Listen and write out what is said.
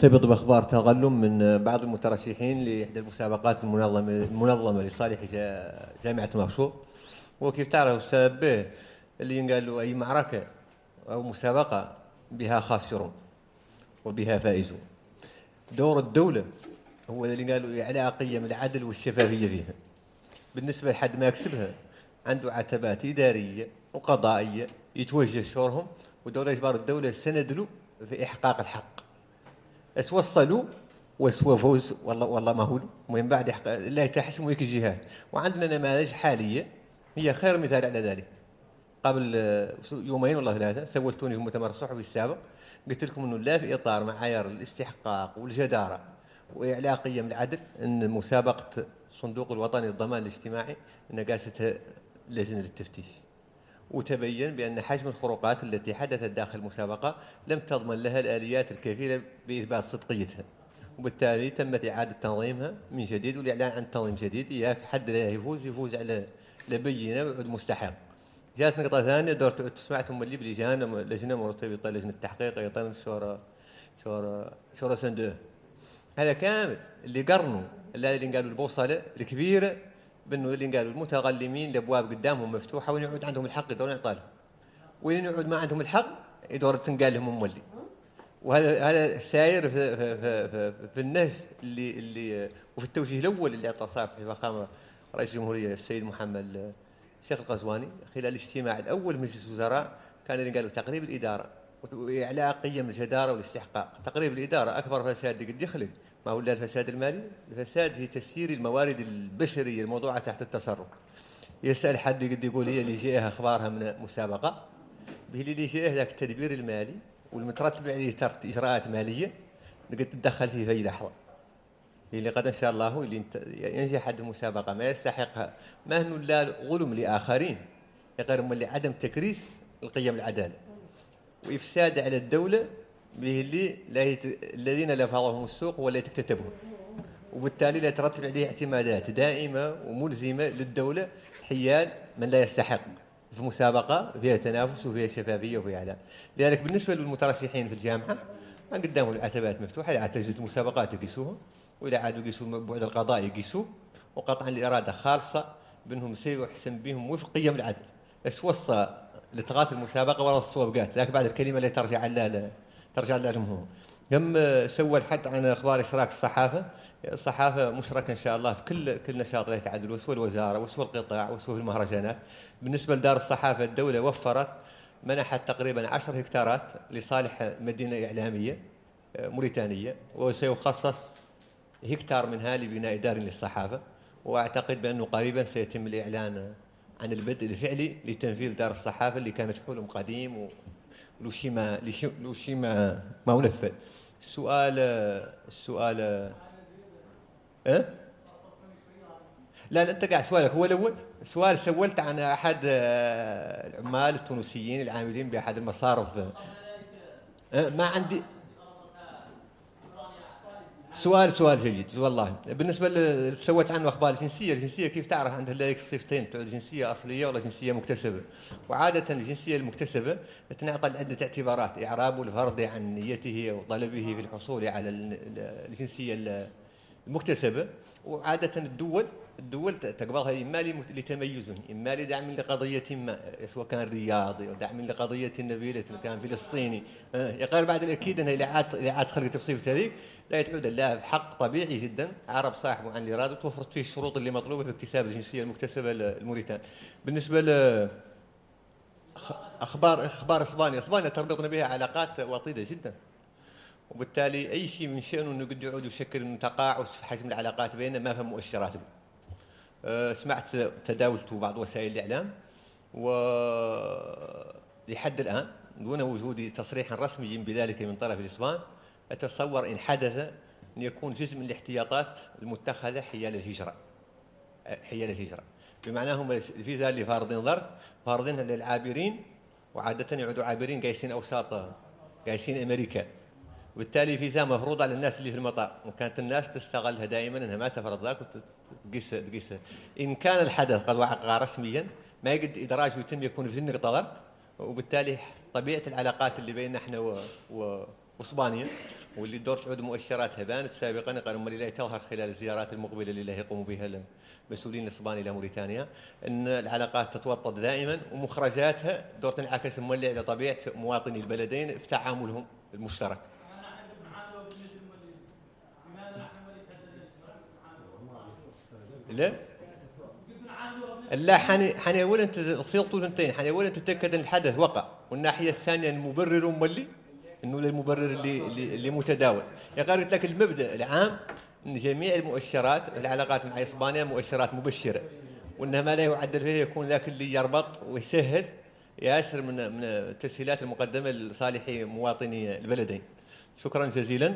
تبط بأخبار تظلم من بعض المترشحين لإحدى المسابقات المنظمة لصالح جامعة مغشوط. وكيف تعرف السبب به اللي ينقال له أي معركة أو مسابقة بها خاسرون وبها فائزون. دور الدولة هو اللي قالوا إعلاء قيم العدل والشفافية فيها. بالنسبة لحد ما يكسبها عنده عتبات إدارية وقضائية يتوجه شورهم، ودولة إجبار الدولة سند له في إحقاق الحق. اس وصلوا وسوى فوز والله ما هو المهم بعد الله تحسم ويك الجهاد. وعندنا نماذج حاليه هي خير مثال على ذلك. قبل يومين والله ثلاثه سولتوني في المؤتمر الصحفي السابق، قلت لكم انه لا في اطار معايير الاستحقاق والجداره واعلاء قيم العدل ان مسابقه الصندوق الوطني للضمان الاجتماعي نقاستها لجنه التفتيش، وتبين بأن حجم الخروقات التي حدثت داخل المسابقة لم تضمن لها الآليات الكفيلة بإثبات صدقيتها، وبالتالي تمت إعادة تنظيمها من جديد والإعلان عن تنظيم جديد. إياك حد لا يفوز على بينة ويعود مستحق. جاءت نقطة ثانية دور سمعتم اللي لجنة مرتبطة لجنة التحقيق أيضا شورى سندوه. هذا كامل اللي قرنوا اللي قالوا البوصلة الكبيرة بانه اللي قالوا المتغلمين الابواب قدامهم مفتوحه، وين يعود عندهم الحق يدورون يعطالهم، وين يعود ما عندهم الحق يدور تنقال لهم مولي. وهذا ساير في النهج اللي وفي التوجيه الاول اللي اعطى صاحب فخامه رئيس الجمهوريه السيد محمد الشيخ القزواني خلال الاجتماع الاول مجلس الوزراء. كان اللي قالوا تقريب الاداره واعلاء قيم الجداره والاستحقاق. تقريب الاداره اكبر فساد قد يخلق ما هو الا الفساد المالي، الفساد في تسيير الموارد البشريه الموضوعه تحت التصرف. يسال حد قد يقول هي اللي جاءها اخبارها من مسابقه به اللي جاءه ذاك التدبير المالي والمترتب عليه اجراءات ماليه قد تتدخل فيه في اي لحظه. اللي قد ان شاء الله اللي ينجح حد المسابقه ما يستحقها، ما هو لا ظلم لاخرين غير اللي عدم تكريس القيم العداله وافساد على الدوله به اللي الذين لفظهم السوق ولا تكتتبهم، وبالتالي لا يترتب عليه اعتمادات دائمه وملزمه للدوله حيال من لا يستحق في مسابقه فيها تنافس وفيها شفافيه وفيها اعلام. لذلك بالنسبه للمترشحين في الجامعه ما قدامهم العتبات مفتوحه، لا عاد لجنه المسابقات يقيسوها، وإذا عادوا يقيسوا البعد القضائي يقيسوه، وقطعا الإرادة خالصة بأنهم سيحسن بهم وفق قيم العدل. بس وصى لتغات المسابقة ولا الصوابقات ذاك بعد الكلمة اللي ترجع لهم هم. هم سوى الحد عن أخبار إشراك الصحافة مشركة إن شاء الله في كل نشاط له يتعدل، وسوى الوزارة وسوى القطاع وسوى في المهرجانات. بالنسبة لدار الصحافة الدولة وفرت منحت تقريبا 10 هكتارات لصالح مدينة إعلامية موريتانية، وسيخصص هكتار منها لبناء دار للصحافة. وأعتقد بأنه قريبا سيتم الإعلان عن البدء الفعلي لتنفيذ دار الصحافة اللي كانت حلم قديم ولوشي ما هو نفذ. السؤال أه؟ لا أنت قاعد سؤالك هو الأول. سؤال سولت عن أحد العمال التونسيين العاملين بأحد المصارف. ما عندي سؤال جيد والله. بالنسبه سويت عنه اخبار الجنسيه كيف تعرف عندها لك صفتين تعود جنسيه اصليه ولا جنسيه مكتسبه. وعاده الجنسيه المكتسبه تنعطى لعده اعتبارات: اعراب الفرد عن نيته وطلبه في الحصول على الجنسيه المكتسبه. وعاده الدول تقبلها اما لتميز، اما لدعم لقضيه ما، سواء كان رياضي او دعم لقضيه نبيله كان فلسطيني. يقال بعد الاكيد انها اعاده خلق تفصيل هذيك لا تعود الا حق طبيعي جدا عرب صاحبه عن الاراده وتوفرت فيه الشروط اللي مطلوبه في اكتساب الجنسيه المكتسبه الموريتان. بالنسبه اخبار اسبانيا تربطنا بها علاقات وطيده جدا، وبالتالي اي شيء من شانه انه قد يعود يشكل تقاعس في حجم العلاقات بيننا ما فهم مؤشرات له. سمعت تداولت بعض وسائل الاعلام ولحد الان دون وجود تصريح رسمي بذلك من طرف الاسبان اتصور ان حدث ان يكون جزء من الاحتياطات المتخذه حيال الهجره. بمعنى هم الفيزا اللي فارضينها للعابرين، وعاده يعودوا عابرين قايسين اوساط قايسين امريكا، وبالتالي فيزا مفروض على الناس اللي في المطار، وكانت الناس تستغلها دائما انها ما تفرض ذاك وتقيس. ان كان الحدث قد وقع رسميا ما يقد ادراجه يتم يكون في زنق طلب، وبالتالي طبيعه العلاقات اللي بيننا احنا واسبانيا واللي دور تعود مؤشراتها بانت سابقا، قالوا أمال لا تظهر خلال الزيارات المقبله اللي يقوم بها المسؤولين الاسبان الى موريتانيا، ان العلاقات تتوطد دائما ومخرجاتها دور تنعكس مولي على طبيعه مواطني البلدين في تعاملهم المشترك. لا لا، حني اولا صيغته ثنتين، حني اولا تتاكد ان الحدث وقع، والناحيه الثانيه المبرر مولي انه المبرر اللي متداول. يا قلت لك المبدا العام ان جميع المؤشرات العلاقات مع اسبانيا مؤشرات مبشره، وانها ما لا يعدل فيها يكون ذاك اللي يربط ويسهل ياسر من التسهيلات المقدمه لصالح مواطني البلدين. شكرا جزيلا.